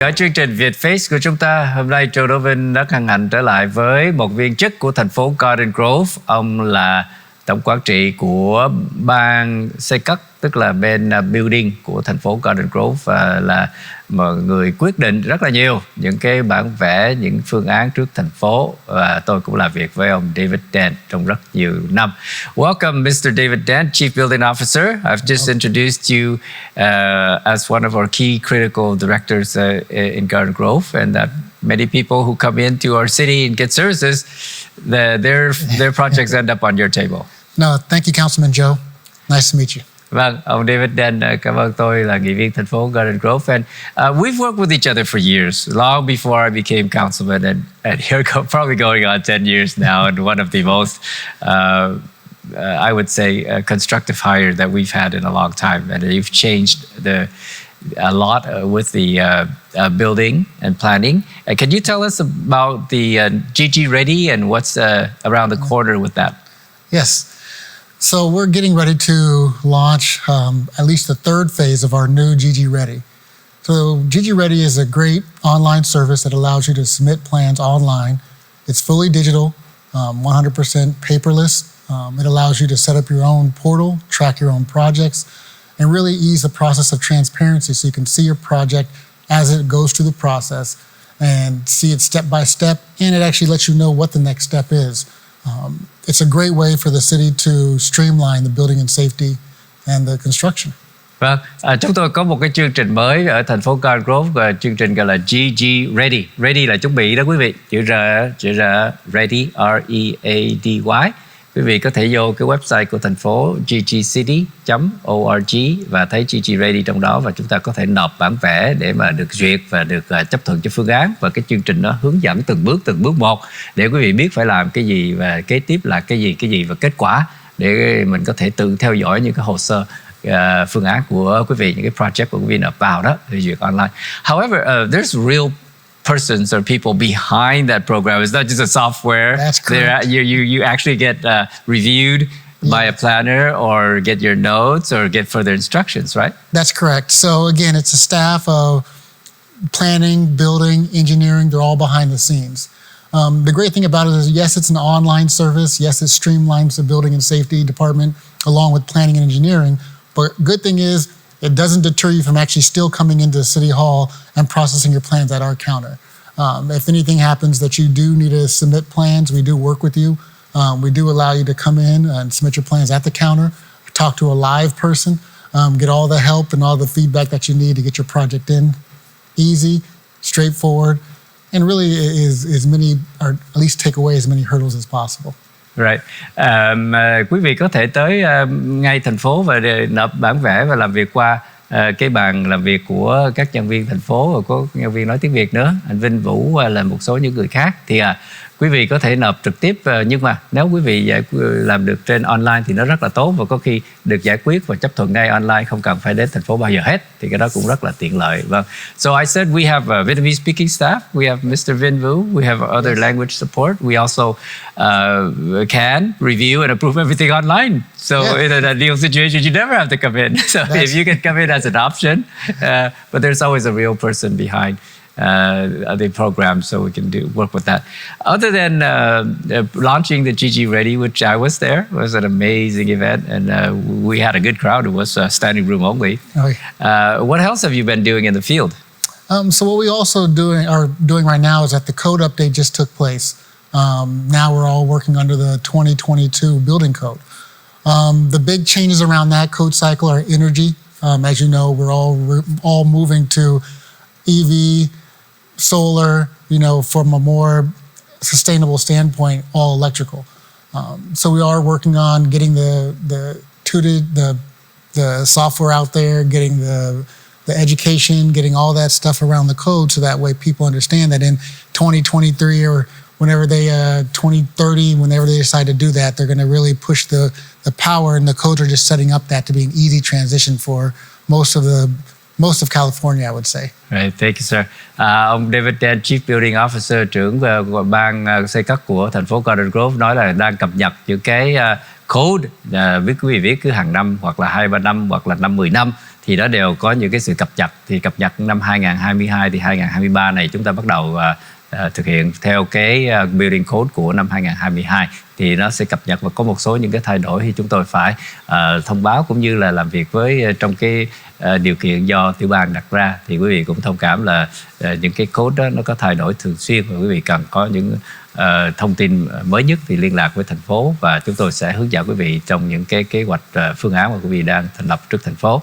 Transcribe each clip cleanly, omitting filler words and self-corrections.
Ở chương trình Vietface của chúng ta, hôm nay Châu Đỗ Vinh rất hân hạnh trở lại với một viên chức của thành phố Garden Grove. Ông là tổng quản trị của ban xây cất, tức là bên building của thành phố Garden Grove, và là một người quyết định rất là nhiều những cái bản vẽ, những phương án trước thành phố. Và tôi cũng làm việc với ông David Dent trong rất nhiều năm. Welcome, Mr. David Dent, Chief Building Officer. I've just introduced you as one of our key critical directors in Garden Grove, and that many people who come into our city and get services, their projects end up on your table. No, thank you, Councilman Joe. Nice to meet you. Vâng, ông David Dent, cảm ơn. Tôi là nghị viên thành phố Garden Grove, and we've worked with each other for years, long before I became councilman, and here probably going on 10 years now, and one of the most, I would say, constructive hire that we've had in a long time, and you've changed a lot with the building and planning. Can you tell us about the GG Ready and what's around the corner with that? Yes. So we're getting ready to launch at least the third phase of our new GG Ready. So GG Ready is a great online service that allows you to submit plans online. It's fully digital, 100% paperless. It allows you to set up your own portal, track your own projects, and really ease the process of transparency so you can see your project as it goes through the process and see it step by step, and it actually lets you know what the next step is. It's a great way for the city to streamline the building and safety and the construction. Vâng, chúng tôi có một cái chương trình mới ở thành phố Garden Grove, và chương trình gọi là GG Ready. Ready là chuẩn bị đó quý vị, chữ R, Ready, R-E-A-D-Y. Quý vị có thể vô cái website của thành phố ggcity.org và thấy GG Ready trong đó, và chúng ta có thể nộp bản vẽ để mà được duyệt và được chấp thuận cho phương án. Và cái chương trình nó hướng dẫn từng bước một để quý vị biết phải làm cái gì và kế tiếp là cái gì và kết quả, để mình có thể tự theo dõi những cái hồ sơ phương án của quý vị, những cái project của quý vị nộp vào đó để duyệt online. However, there's real persons or people behind that program. It's not just a software. That's correct. You actually get reviewed by a planner or get your notes or get further instructions, right? That's correct. So again, it's a staff of planning, building, engineering. They're all behind the scenes. The great thing about it is, yes, it's an online service. Yes, it streamlines the building and safety department along with planning and engineering. But good thing is, it doesn't deter you from actually still coming into City Hall and processing your plans at our counter. If anything happens that you do need to submit plans, we do work with you. We do allow you to come in and submit your plans at the counter, talk to a live person, get all the help and all the feedback that you need to get your project in. Easy, straightforward, and really is many, or at least take away as many hurdles as possible. Right. Quý vị có thể tới ngay thành phố và nộp bản vẽ và làm việc qua cái bàn làm việc của các nhân viên thành phố, và có nhân viên nói tiếng Việt nữa, anh Vinh, Vũ, là một số những người khác. Thì quý vị có thể nộp trực tiếp, nhưng mà nếu quý vị làm được trên online thì nó rất là tốt, và có khi được giải quyết và chấp thuận ngay online, không cần phải đến thành phố bao giờ hết, thì cái đó cũng rất là tiện lợi. Vâng. So I said we have a Vietnamese speaking staff, we have Mr. Vinh Vũ, we have other language support, we also can review and approve everything online. So in an ideal situation, you never have to come in. So if you can come in as an option, but there's always a real person behind the program, so we can work with that. Other than launching the GG Ready, which I was there, it was an amazing event, and we had a good crowd. It was standing room only. What else have you been doing in the field? So what we also are doing right now is that the code update just took place. Now we're all working under the 2022 building code. The big changes around that code cycle are energy. As you know, we're all moving to EV, solar, from a more sustainable standpoint, all electrical. So we are working on getting the software out there, getting the education, getting all that stuff around the code, so that way people understand that in 2023 or whenever 2030, whenever they decide to do that, they're going to really push the power, and the codes are just setting up that to be an easy transition for most of California, I would say. Right, thank you, sir. Ông David Dent, Chief Building Officer, trưởng ban xây cất của thành phố Garden Grove, nói là đang cập nhật những cái code với quý vị viết cứ hàng năm, hoặc là 2-3 năm, hoặc là 5-10 năm, thì nó đều có những cái sự cập nhật. Thì cập nhật năm 2022 thì 2023 này chúng ta bắt đầu thực hiện theo cái Building Code của năm 2022 thì nó sẽ cập nhật và có một số những cái thay đổi thì chúng tôi phải thông báo cũng như là làm việc với trong cái điều kiện do tiểu bang đặt ra. Thì quý vị cũng thông cảm là những cái code đó nó có thay đổi thường xuyên và quý vị cần có những thông tin mới nhất thì liên lạc với thành phố và chúng tôi sẽ hướng dẫn quý vị trong những cái kế hoạch phương án mà quý vị đang thành lập trước thành phố.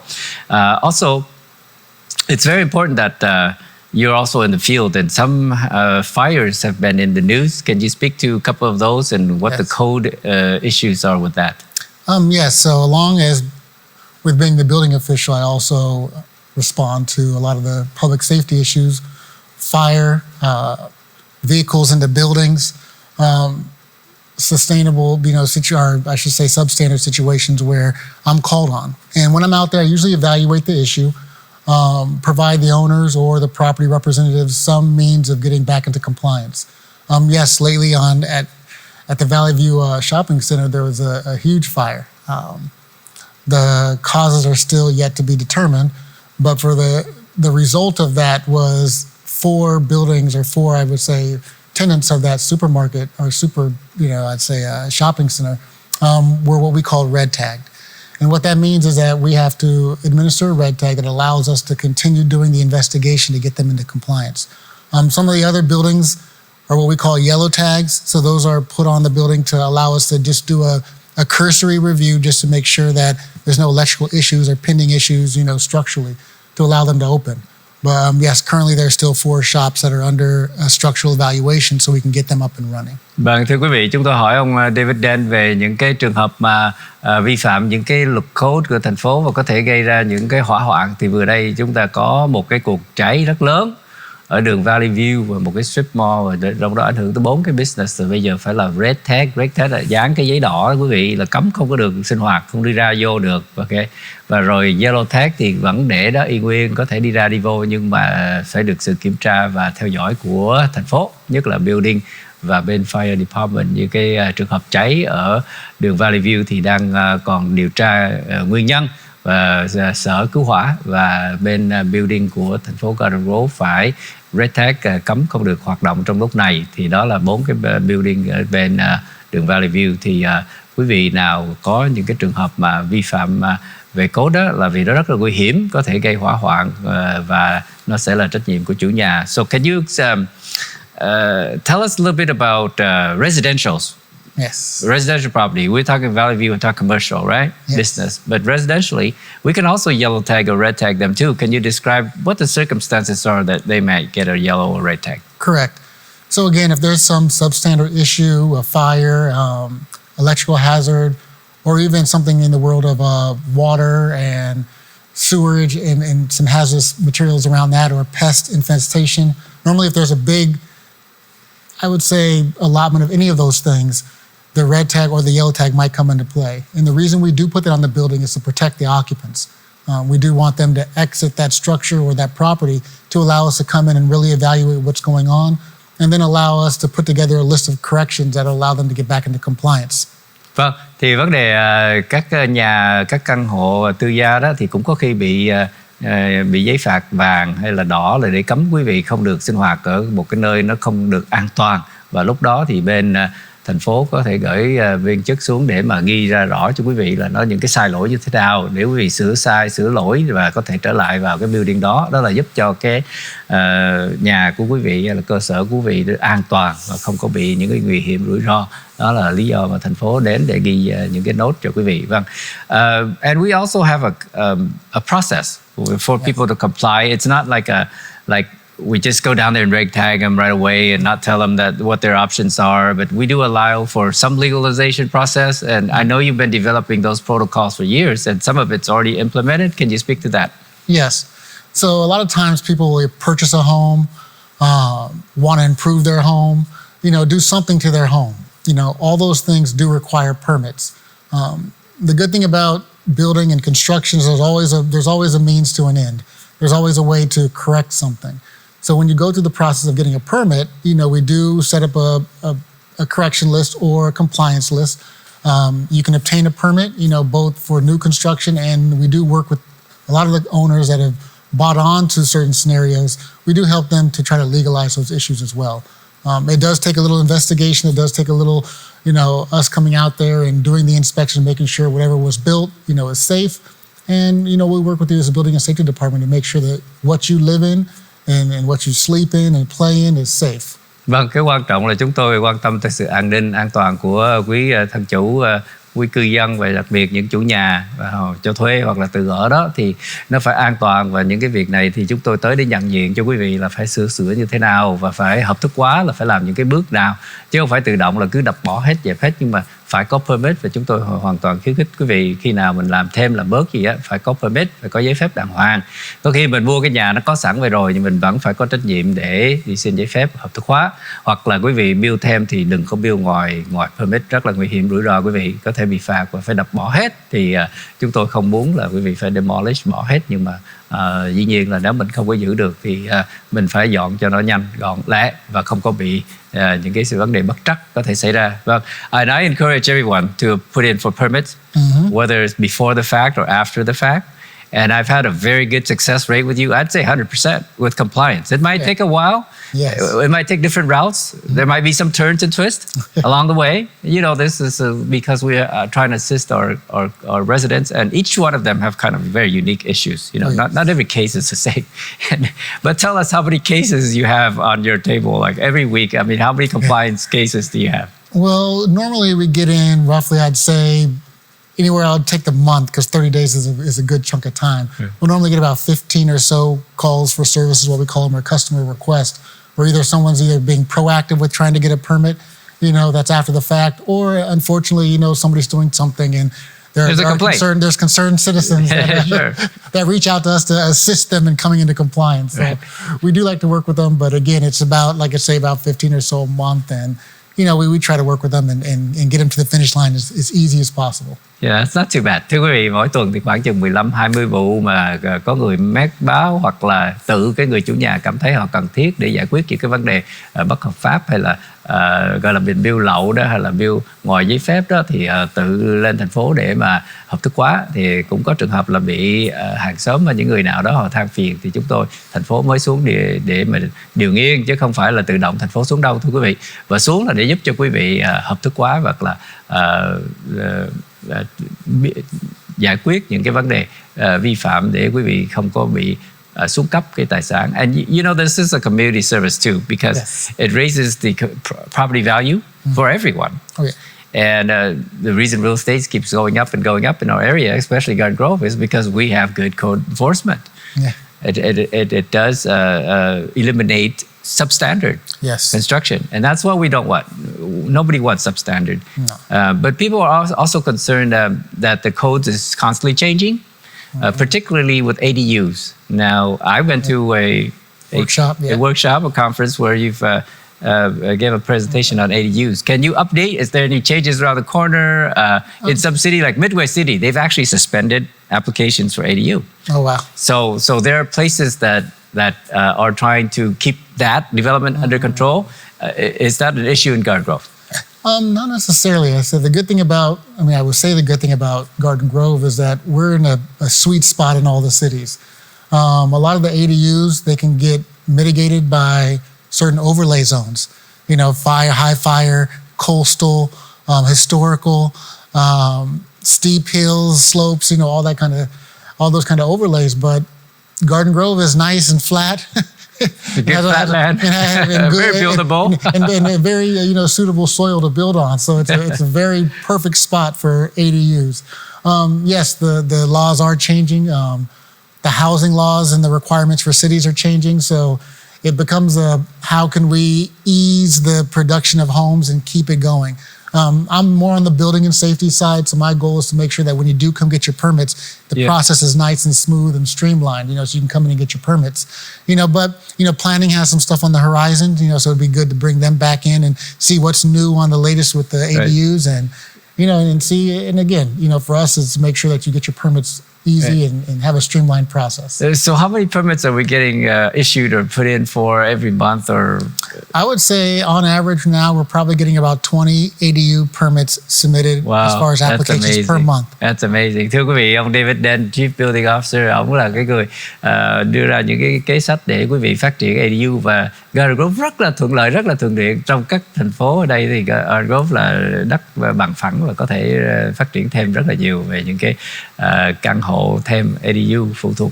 Also, it's very important that you're also in the field, and some fires have been in the news. Can you speak to a couple of those and what the code issues are with that? Yes. So along as with being the building official, I also respond to a lot of the public safety issues, fire, vehicles into buildings, sustainable, or I should say substandard situations where I'm called on. And when I'm out there, I usually evaluate the issue, provide the owners or the property representatives some means of getting back into compliance. Yes, lately at the Valley View Shopping Center, there was a huge fire. The causes are still yet to be determined, but for the result of that was 4 buildings or 4, I would say, tenants of that supermarket or shopping center were what we call red tagged. And what that means is that we have to administer a red tag that allows us to continue doing the investigation to get them into compliance. Some of the other buildings are what we call yellow tags. So those are put on the building to allow us to just do a cursory review just to make sure that there's no electrical issues or pending issues, structurally, to allow them to open. But yes, currently there's still 4 shops that are under a structural evaluation so we can get them up and running. Vâng, thưa quý vị, chúng tôi hỏi ông David Dan về những cái trường hợp mà vi phạm những cái luật code của thành phố và có thể gây ra những cái hỏa hoạn. Thì vừa đây chúng ta có một cái cuộc cháy rất lớn ở đường Valley View và một cái strip mall, và trong đó ảnh hưởng tới 4 cái business. Rồi bây giờ phải là red tag là dán cái giấy đỏ quý vị, là cấm không có được sinh hoạt, không đi ra vô được. Okay. Và rồi yellow tag thì vẫn để đó y nguyên, có thể đi ra đi vô nhưng mà phải được sự kiểm tra và theo dõi của thành phố, nhất là building và bên fire department. Như cái trường hợp cháy ở đường Valley View thì đang còn điều tra nguyên nhân, và sở cứu hỏa và bên building của thành phố Garden Grove phải red tag cấm không được hoạt động trong lúc này. Thì đó là 4 cái building ở bên đường Valley View. Thì quý vị nào có những cái trường hợp mà vi phạm về code đó, là vì nó rất là nguy hiểm, có thể gây hỏa hoạn và nó sẽ là trách nhiệm của chủ nhà. So can you tell us a little bit about residentials? Yes. Residential property. We're talking Valley View, we're talking commercial, right? Yes. Business. But residentially, we can also yellow tag or red tag them too. Can you describe what the circumstances are that they might get a yellow or red tag? Correct. So again, if there's some substandard issue, a fire, electrical hazard, or even something in the world of water and sewerage and some hazardous materials around that, or pest infestation, normally if there's a big, I would say, allotment of any of those things, the red tag or the yellow tag might come into play. And the reason we do put that on the building is to protect the occupants. We do want them to exit that structure or that property to allow us to come in and really evaluate what's going on, and then allow us to put together a list of corrections that allow them to get back into compliance. Vâng, thì vấn đề các căn hộ tư gia đó thì cũng có khi bị giấy phạt vàng hay là đỏ là để cấm quý vị không được sinh hoạt ở một cái nơi nó không được an toàn. Và lúc đó thì bên thành phố có thể gửi viên chức xuống để mà ghi ra rõ cho quý vị là nó những cái sai lỗi như thế nào, để quý vị sửa lỗi và có thể trở lại vào cái building đó. Đó là giúp cho cái nhà của quý vị hay là cơ sở của quý vị an toàn và không có bị những cái nguy hiểm rủi ro. Đó là lý do mà thành phố đến để ghi những cái note cho quý vị. Vâng. And we also have a process for people to comply. It's not like we just go down there and red tag them right away and not tell them what their options are. But we do allow for some legalization process. And I know you've been developing those protocols for years, and some of it's already implemented. Can you speak to that? Yes. So a lot of times people will purchase a home, want to improve their home, do something to their home. All those things do require permits. The good thing about building and construction is there's always a means to an end. There's always a way to correct something. So when you go through the process of getting a permit, we do set up a correction list or a compliance list. You can obtain a permit, both for new construction, and we do work with a lot of the owners that have bought on to certain scenarios, we do help them to try to legalize those issues as well. It does take a little investigation. It does take a little, us coming out there and doing the inspection, making sure whatever was built, is safe. And, we work with you as a building and safety department to make sure that what you live in and what you sleep in and play in is safe. Vâng, cái quan trọng là chúng tôi quan tâm tới sự an ninh, an toàn của quý thân chủ, quý cư dân và đặc biệt những chủ nhà cho thuê hoặc là tự ở đó thì nó phải an toàn, và những cái việc này thì chúng tôi tới để nhận diện cho quý vị là phải sửa như thế nào và phải hợp thức hóa là phải làm những cái bước nào, chứ không phải tự động là cứ đập bỏ hết, dẹp hết, nhưng mà phải có permit. Và chúng tôi hoàn toàn khuyến khích quý vị khi nào mình làm thêm làm bớt gì á phải có permit, phải có giấy phép đàng hoàng. Có khi mình mua cái nhà nó có sẵn vậy rồi nhưng mình vẫn phải có trách nhiệm để đi xin giấy phép hợp thức hóa, hoặc là quý vị build thêm thì đừng có build ngoài permit, rất là nguy hiểm, rủi ro, quý vị có thể bị phạt và phải đập bỏ hết. Thì chúng tôi không muốn là quý vị phải demolish bỏ hết, nhưng mà dĩ nhiên là nếu mình không có giữ được thì mình phải dọn cho nó nhanh gọn lẹ và không có bị những cái sự vấn đề bất trắc có thể xảy ra. Vâng, and I encourage everyone to put in for permits, whether it's before the fact or after the fact. And I've had a very good success rate with you. I'd say 100% with compliance. It might take a while. Yes. It might take different routes. There might be some turns and twists along the way. This is because we are trying to assist our residents, and each one of them have kind of very unique issues. Not every case is the same. But tell us how many cases you have on your table, like every week. I mean, how many compliance cases do you have? Well, normally we get in roughly, I'd say, anywhere I'll take the month because 30 days is a good chunk of time. We'll normally get about 15 or so calls for services, what we call them, or customer requests, where either someone's being proactive with trying to get a permit, that's after the fact, or unfortunately, somebody's doing something and there's concerned citizens that reach out to us to assist them in coming into compliance. So we do like to work with them, but again, it's about, like I say, about 15 or so a month, and we try to work with them and get them to the finish line as easy as possible. Yeah, it's not too bad. Thưa quý vị, mỗi tuần thì khoảng chừng 15-20 vụ mà có người mét báo hoặc là tự cái người chủ nhà cảm thấy họ cần thiết để giải quyết những cái vấn đề bất hợp pháp, hay là gọi là mình build lậu đó, hay là build ngoài giấy phép đó, thì tự lên thành phố để mà hợp thức hóa. Thì cũng có trường hợp là bị hàng xóm và những người nào đó họ than phiền, thì chúng tôi thành phố mới xuống để mà điều nghiên, chứ không phải là tự động thành phố xuống đâu, thưa quý vị. Và xuống là để giúp cho quý vị hợp thức hóa hoặc là giải quyết những cái vấn đề vi phạm để quý vị không có bị xuống cấp cái tài sản. And this is a community service too, because it raises the property value for everyone. Okay. And the reason real estate keeps going up and going up in our area, especially Garden Grove, is because we have good code enforcement. Yeah. It does eliminate substandard construction, and that's what we don't want. Nobody wants substandard. No. But people are also concerned that the code is constantly changing, particularly with ADUs. Now, I went to a workshop, a conference where you've gave a presentation on ADUs. Can you update? Is there any changes around the corner? In some city like Midway City, they've actually suspended applications for ADU. Oh, wow. So there are places that are trying to keep that development under control. Is that an issue in Garden Grove? Not necessarily. I would say the good thing about Garden Grove is that we're in a sweet spot in all the cities. A lot of the ADUs, they can get mitigated by certain overlay zones. High fire, coastal, historical, steep hills, slopes, all those kind of overlays. But Garden Grove is nice and flat. Flat land, very buildable, and a very suitable soil to build on. So it's a very perfect spot for ADUs. Yes, the laws are changing. The housing laws and the requirements for cities are changing. So it becomes how can we ease the production of homes and keep it going? I'm more on the building and safety side, so my goal is to make sure that when you do come get your permits, the process is nice and smooth and streamlined, so you can come in and get your permits. But planning has some stuff on the horizon, so it'd be good to bring them back in and see what's new on the latest with the ADUs and see, and again, for us, is to make sure that you get your permits, easy and have a streamlined process. So how many permits are we getting issued or put in for every month? Or I would say on average now we're probably getting about 20 ADU permits submitted as far as applications per month. That's amazing. Thưa quý vị, ông David Den, Chief Building Officer, ông là cái người đưa ra những cái kế sách để quý vị phát triển ADU, và Garden Grove rất là thuận lợi, rất là thuận tiện. Trong các thành phố ở đây thì Garden Grove là đất bằng phẳng và có thể phát triển thêm rất là nhiều về những cái căn hộ thêm ADU phụ thuộc.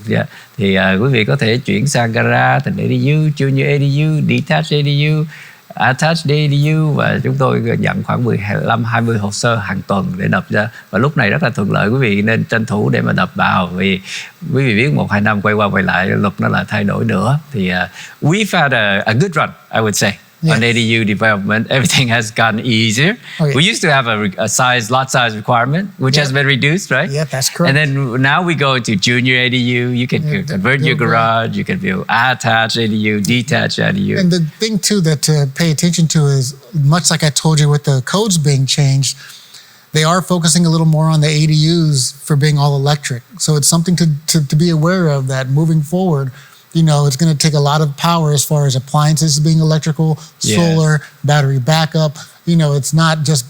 Thì quý vị có thể chuyển sang garage thành ADU, junior ADU, detached ADU, attached ADU, và chúng tôi nhận khoảng 15-20 hồ sơ hàng tuần để đập ra, và lúc này rất là thuận lợi. Quý vị nên tranh thủ để mà đập vào, vì quý vị biết 1-2 năm quay qua quay lại luật nó lại thay đổi nữa. Thì we've had a good run, I would say. Yes. On ADU development, everything has gotten easier. Okay. We used to have a lot size requirement, which has been reduced, right? Yeah, that's correct. And then now we go to junior ADU. You can convert your garage. You can build attached ADU, detached ADU. And the thing too that to pay attention to is, much like I told you with the codes being changed, they are focusing a little more on the ADUs for being all electric. So it's something to be aware of, that moving forward, you know, it's going to take a lot of power as far as appliances being electrical, solar, battery backup. You know, it's not just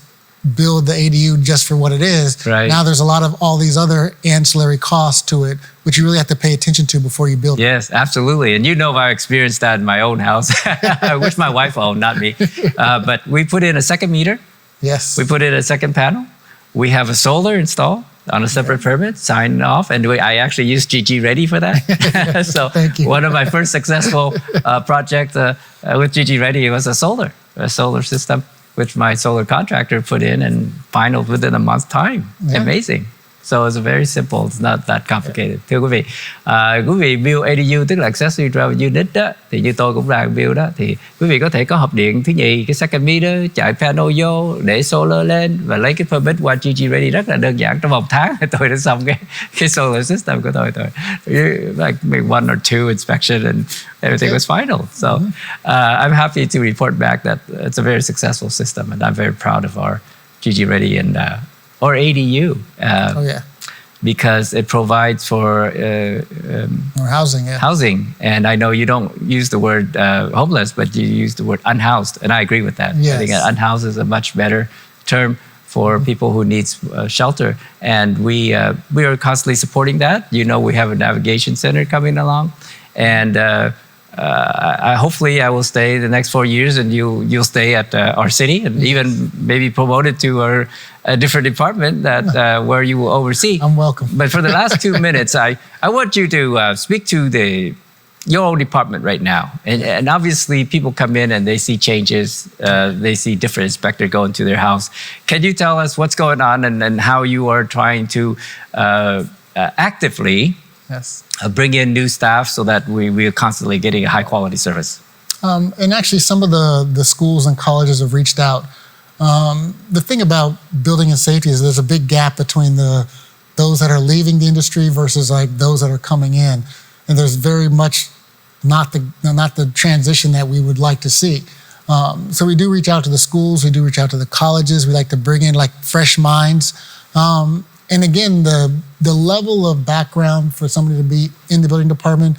build the ADU just for what it is. Right. Now there's a lot of all these other ancillary costs to it, which you really have to pay attention to before you build it. Yes, absolutely. And you know, I experienced that in my own house, which my wife owned, not me. But we put in a second meter. Yes. We put in a second panel. We have a solar installed on a separate permit, signed off, and I actually used GG Ready for that. So Thank you. one of my first successful projects with GG Ready was a solar system, which my solar contractor put in and final within a month's time. Yeah. Amazing. So it's very simple. It's not that complicated. Thưa quý vị build ADU tức là Accessory Dwelling Unit đó, thì như tôi cũng đang build đó, thì quý vị có thể có hộp điện thứ nhì, cái second meter, chạy panel vô, để solar lên và lấy cái permit qua GG Ready rất là đơn giản. Trong vòng tháng tôi đã xong cái solar system của tôi. Like maybe 1 or 2 inspection and everything was final. So I'm happy to report back that it's a very successful system, and I'm very proud of our GG Ready and or ADU. Because it provides for or housing. Yeah. Housing. And I know you don't use the word homeless, but you use the word unhoused, and I agree with that. Yes. I think unhoused is a much better term for people who need shelter, and we are constantly supporting that. You know, we have a navigation center coming along, and hopefully I will stay the next 4 years, and you'll stay at our city, and even maybe promoted to a different department that where you will oversee. I'm welcome. But for the last 2 minutes, I want you to speak to your own department right now. And obviously people come in and they see changes. They see different inspectors go into their house. Can you tell us what's going on and how you are trying to actively bring in new staff so that we are constantly getting a high quality service? And actually some of the schools and colleges have reached out. The thing about building and safety is there's a big gap between those that are leaving the industry versus like those that are coming in. And there's very much not the transition that we would like to see. So we do reach out to the schools, we do reach out to the colleges, we like to bring in like fresh minds. And again, the level of background for somebody to be in the building department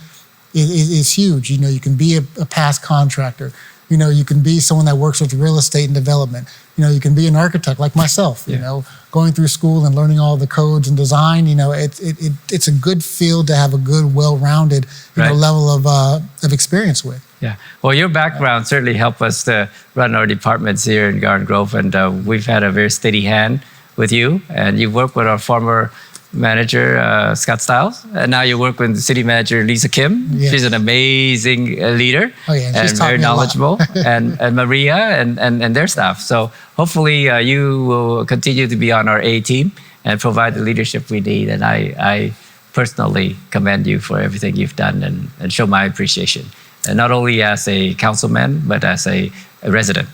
is huge. You know, you can be a past contractor. You know, you can be someone that works with real estate and development. You know, you can be an architect like myself, you know, going through school and learning all the codes and design. You know, it's a good field to have a good, well-rounded, level of experience with. Yeah. Well, your background certainly helped us to run our departments here in Garden Grove, and we've had a very steady hand with you. And you worked with our former manager, Scott Stiles, and now you work with the city manager, Lisa Kim. Yes. She's an amazing leader and she's very knowledgeable, and Maria and their staff. So hopefully you will continue to be on our A team and provide the leadership we need. And I personally commend you for everything you've done and show my appreciation. And not only as a councilman, but as a resident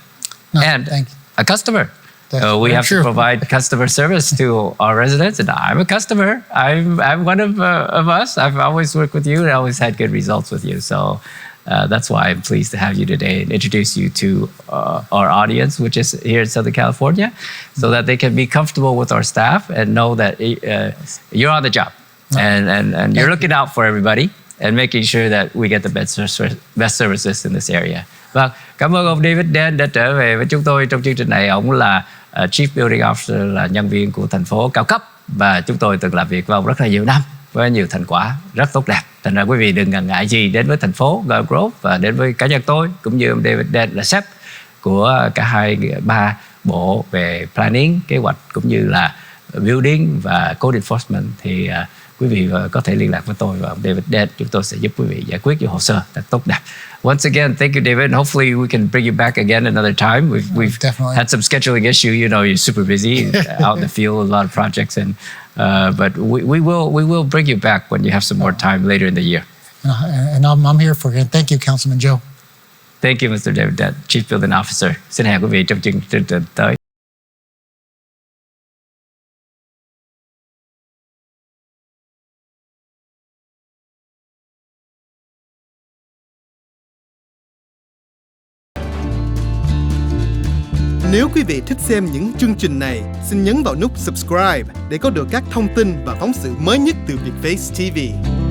and a customer. We have to provide customer service to our residents, and I'm a customer. I'm one of us. I've always worked with you and I always had good results with you. So that's why I'm pleased to have you today and introduce you to our audience, which is here in Southern California, so that they can be comfortable with our staff and know that you're on the job. and you're looking out for everybody and making sure that we get the best services in this area. Vâng, cảm ơn ông David Dan đã trở về với chúng tôi trong chương trình này. Ông là Chief Building Officer, là nhân viên của thành phố cao cấp, và chúng tôi từng làm việc với ông rất là nhiều năm với nhiều thành quả rất tốt đẹp. Thành ra quý vị đừng ngần ngại gì đến với thành phố Garden Grove và đến với cá nhân tôi cũng như ông David Dan là sếp của cả ba bộ về planning, kế hoạch cũng như là building và code enforcement, thì quý vị có thể liên lạc với tôi và ông David Dan. Chúng tôi sẽ giúp quý vị giải quyết những hồ sơ thật tốt đẹp. Once again, thank you, David. And hopefully we can bring you back again another time. We've had some scheduling issue. You know, you're super busy out in the field, a lot of projects, and but we will bring you back when you have some more time later in the year. And I'm here for it. And thank you, Councilman Joe. Thank you, Mr. David Dan, Chief Building Officer. Xin hẹn quý vị trong chương trình tới. Nếu quý vị thích xem những chương trình này, xin nhấn vào nút subscribe để có được các thông tin và phóng sự mới nhất từ Vietface TV.